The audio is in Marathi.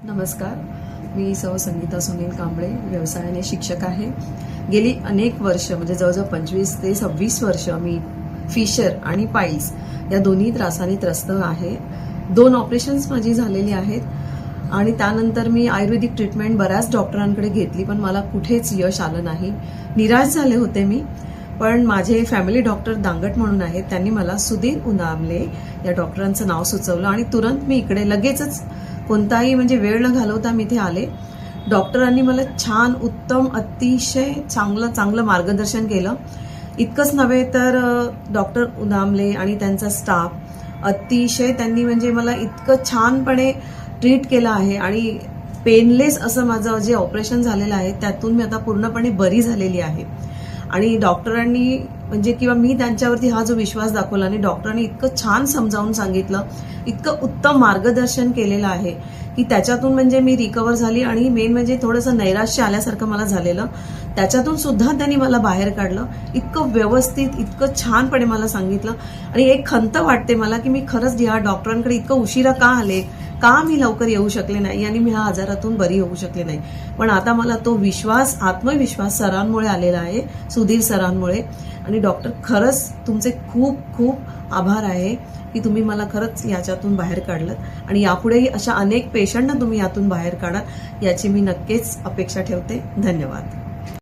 नमस्कार, मी सौ संगीता सुनील कांबळे, व्यवसायाने शिक्षक आहे. गेली अनेक वर्ष म्हणजे जवळजवळ 25 ते 26 वर्ष मी फिशर आणि पाईल्स या दोन्ही त्रासाने त्रस्त आहे. 2 ऑपरेशन्स माझी झालेली आहेत आणि त्यानंतर मी आयुर्वेदिक ट्रीटमेंट बऱ्याच डॉक्टरांकडे घेतली, पण मला कुठेच यश आलं नाही. निराश झाले होते मी. पण माझे फॅमिली डॉक्टर दांगट म्हणून आहेत, त्यांनी मला सुधीर उनामले या डॉक्टरांचं नाव सुचवलं आणि तुरंत मी इकडे लगेचच कोणताही म्हणजे वेळ न घालवता मी इथे आले. डॉक्टरांनी मला छान उत्तम अतिशय चांगलं मार्गदर्शन केलं. इतकंच नव्हे तर डॉक्टर उनामले आणि त्यांचा स्टाफ अतिशय त्यांनी म्हणजे मला इतकं छानपणे ट्रीट केलं आहे आणि पेनलेस असं माझं जे ऑपरेशन झालेलं आहे त्यातून मी आता पूर्णपणे बरी झालेली आहे. आणि डॉक्टरांनी म्हणजे किंवा मी त्यांच्यावरती हा जो विश्वास दाखवला आणि डॉक्टरांनी इतकं छान समजावून सांगितलं, इतकं उत्तम मार्गदर्शन केलेलं आहे की त्याच्यातून म्हणजे मी रिकव्हर झाली. आणि मेन म्हणजे थोडंसं नैराश्य आल्यासारखं मला झालेलं, त्याच्यातून सुद्धा त्यांनी मला बाहेर काढलं. इतकं व्यवस्थित इतकं छानपणे मला सांगितलं आणि एक खंत वाटते मला की मी खरंच या डॉक्टरांकडे इतकं उशिरा का आले, का मी लवकर येऊ शकले नाही आणि मी ह्या आजारातून बरी होऊ शकले नाही. पण आता मला तो विश्वास, आत्मविश्वास सरांमुळे आलेला आहे, सुधीर सरांमुळे. आणि डॉक्टर खरंच तुमचे खूप खूप आभार आहे की तुम्ही मला खरंच याच्यातून बाहेर काढलं आणि यापुढेही अशा अनेक पेशंटना तुम्ही यातून बाहेर काढा याची मी नक्कीच अपेक्षा ठेवते. धन्यवाद.